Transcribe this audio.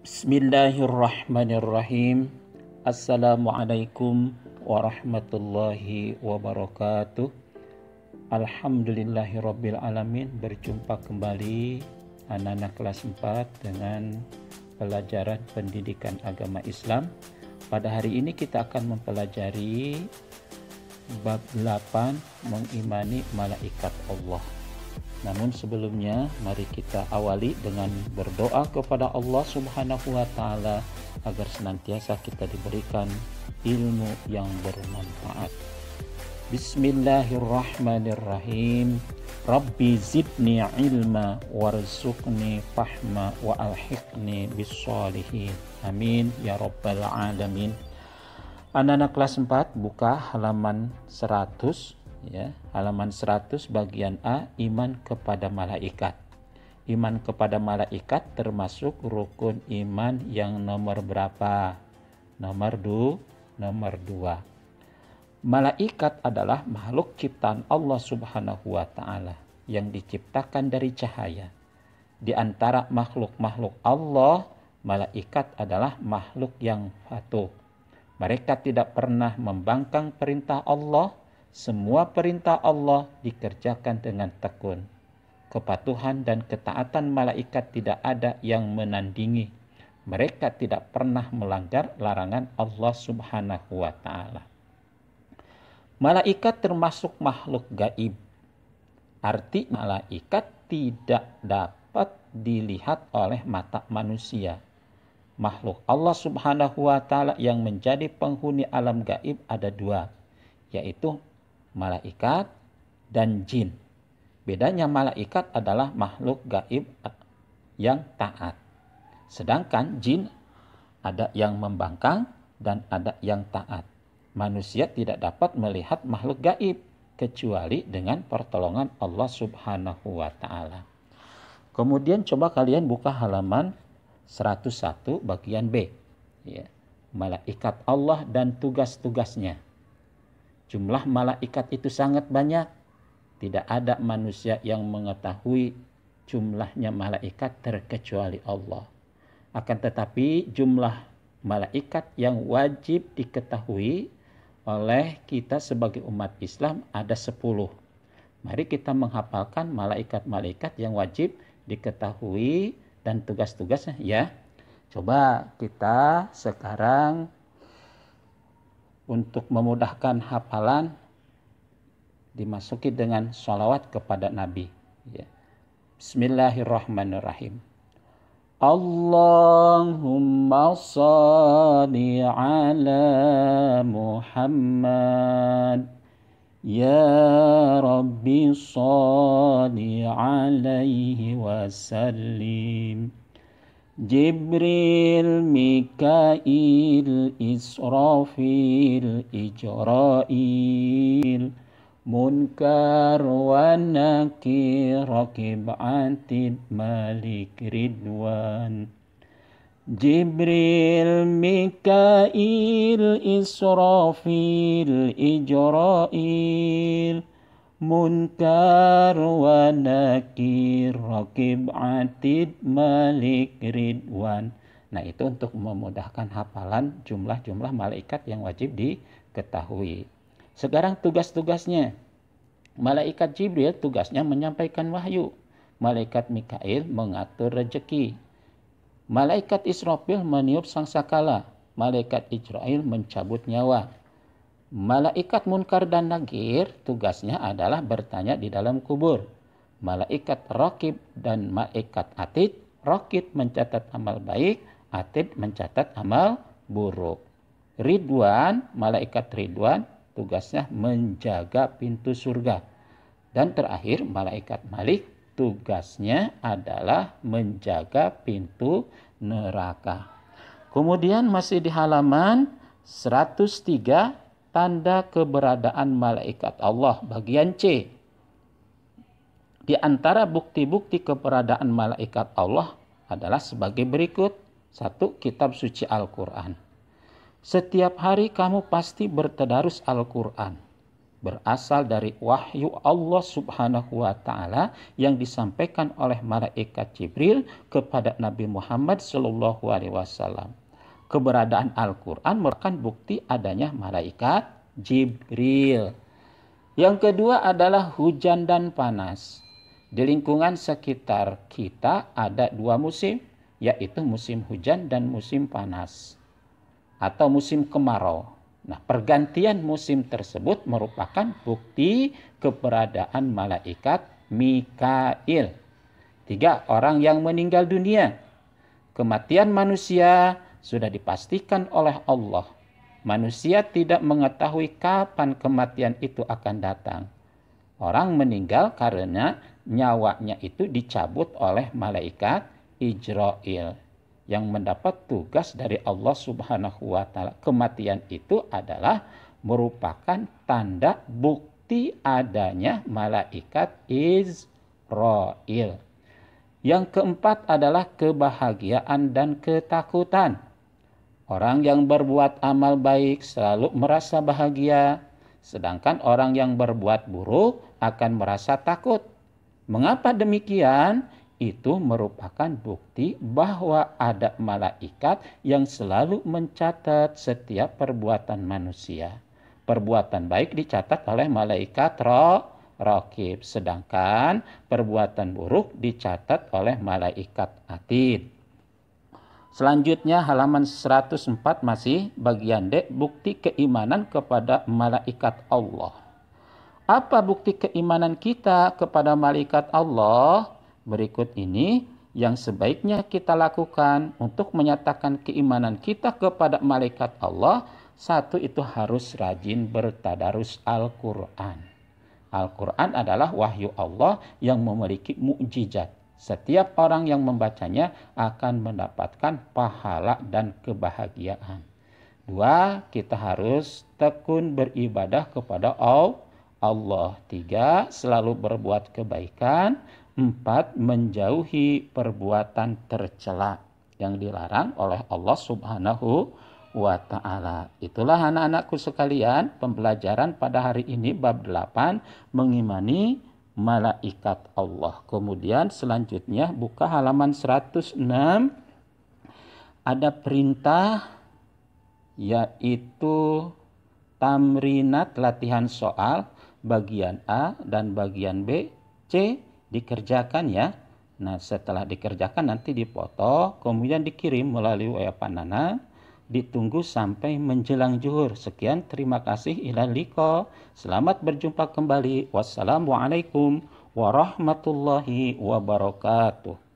Bismillahirrahmanirrahim. Assalamualaikum warahmatullahi wabarakatuh. Alhamdulillahirabbil alamin. Berjumpa kembali anak-anak kelas 4 dengan pelajaran pendidikan agama Islam. Pada hari ini kita akan mempelajari bab 8, mengimani malaikat Allah. Namun sebelumnya mari kita awali dengan berdoa kepada Allah Subhanahu wa taala agar senantiasa kita diberikan ilmu yang bermanfaat. Bismillahirrahmanirrahim. Rabbi zidni ilma warzuqni fahma wa alhiqni bissalihin. Amin ya rabbal alamin. Anak-anak kelas 4 buka halaman 100 ya, halaman 100 bagian A, iman kepada malaikat. Iman kepada malaikat termasuk rukun iman yang nomor berapa? Nomor 2. Malaikat adalah makhluk ciptaan Allah Subhanahu wa taala yang diciptakan dari cahaya. Di antara makhluk-makhluk Allah, malaikat adalah makhluk yang patuh. Mereka tidak pernah membangkang perintah Allah. Semua perintah Allah dikerjakan dengan tekun. Kepatuhan dan ketaatan malaikat tidak ada yang menandingi. Mereka tidak pernah melanggar larangan Allah Subhanahu wa taala. Malaikat termasuk makhluk gaib. Arti malaikat tidak dapat dilihat oleh mata manusia. Makhluk Allah Subhanahu wa taala yang menjadi penghuni alam gaib ada dua, yaitu malaikat dan jin. Bedanya malaikat adalah makhluk gaib yang taat. Sedangkan jin ada yang membangkang dan ada yang taat. Manusia tidak dapat melihat makhluk gaib kecuali dengan pertolongan Allah Subhanahu wa taala. Kemudian coba kalian buka halaman 101 bagian B. Ya. Malaikat Allah dan tugas-tugasnya. Jumlah malaikat itu sangat banyak. Tidak ada manusia yang mengetahui jumlahnya malaikat terkecuali Allah. Akan tetapi jumlah malaikat yang wajib diketahui oleh kita sebagai umat Islam ada 10. Mari kita menghafalkan malaikat-malaikat yang wajib diketahui dan tugas-tugasnya ya. Coba kita sekarang untuk memudahkan hafalan dimasuki dengan sholawat kepada Nabi. Ya. Bismillahirrahmanirrahim. Allahumma shalli ala Muhammad. Ya Rabbi shalli alaihi wasallim. Jibril, Mikail, Israfil, Ijrail, Munkar wa Nakir, Raqib Atid, Malik Ridwan. Jibril, Mikail, Israfil, Ijrail, Munkar wa Nakir, Raqib Atid, Malik Ridwan. Nah, itu untuk memudahkan hafalan jumlah-jumlah malaikat yang wajib diketahui. Sekarang tugas-tugasnya. Malaikat Jibril tugasnya menyampaikan wahyu. Malaikat Mikail mengatur rezeki. Malaikat Israfil meniup sangkakala. Malaikat Ijrail mencabut nyawa. Malaikat Munkar dan Nakir tugasnya adalah bertanya di dalam kubur. Malaikat Raqib dan malaikat Atid, Raqib mencatat amal baik, Atid mencatat amal buruk. Ridwan, malaikat Ridwan tugasnya menjaga pintu surga. Dan terakhir malaikat Malik tugasnya adalah menjaga pintu neraka. Kemudian masih di halaman 103 tanda keberadaan malaikat Allah bagian C. Di antara bukti-bukti keberadaan malaikat Allah adalah sebagai berikut. 1. Kitab suci Al-Quran. Setiap hari kamu pasti bertadarus Al-Quran. berasal dari wahyu Allah Subhanahu wa taala yang disampaikan oleh malaikat Jibril kepada Nabi Muhammad sallallahu alaihi wasallam. Keberadaan Al-Qur'an merupakan bukti adanya malaikat Jibril. Yang kedua adalah hujan dan panas. Di lingkungan sekitar kita ada dua musim, yaitu musim hujan dan musim panas atau musim kemarau. Nah, pergantian musim tersebut merupakan bukti keberadaan malaikat Mikail. 3 orang yang meninggal dunia. Kematian manusia sudah dipastikan oleh Allah. Manusia tidak mengetahui kapan kematian itu akan datang. Orang meninggal karena nyawanya itu dicabut oleh malaikat Ijrail yang mendapat tugas dari Allah Subhanahu wa taala. Kematian itu adalah merupakan tanda bukti adanya malaikat Israil. Yang keempat adalah kebahagiaan dan ketakutan. Orang yang berbuat amal baik selalu merasa bahagia, sedangkan orang yang berbuat buruk akan merasa takut. Mengapa demikian? Itu merupakan bukti bahwa ada malaikat yang selalu mencatat setiap perbuatan manusia. Perbuatan baik dicatat oleh malaikat Raqib, sedangkan perbuatan buruk dicatat oleh malaikat Atid. Selanjutnya halaman 104 masih bagian D, bukti keimanan kepada malaikat Allah. Apa bukti keimanan kita kepada malaikat Allah? Berikut ini yang sebaiknya kita lakukan untuk menyatakan keimanan kita kepada malaikat Allah. 1, itu harus rajin bertadarus Al-Quran. Al-Quran adalah wahyu Allah yang memiliki mukjizat. Setiap orang yang membacanya akan mendapatkan pahala dan kebahagiaan. 2, kita harus tekun beribadah kepada Allah. 3, selalu berbuat kebaikan. 4, menjauhi perbuatan tercela yang dilarang oleh Allah Subhanahu wa ta'ala. Itulah anak-anakku sekalian, pembelajaran pada hari ini bab 8, mengimani malaikat Allah. Kemudian selanjutnya buka halaman 106, ada perintah yaitu tamrinat, latihan soal bagian A dan bagian B, C dikerjakan ya. Nah, setelah dikerjakan nanti dipoto, kemudian dikirim melalui WA Panana, ditunggu sampai menjelang zuhur. Sekian, terima kasih, ilal liqa. Selamat berjumpa kembali. Wassalamualaikum warahmatullahi wabarakatuh.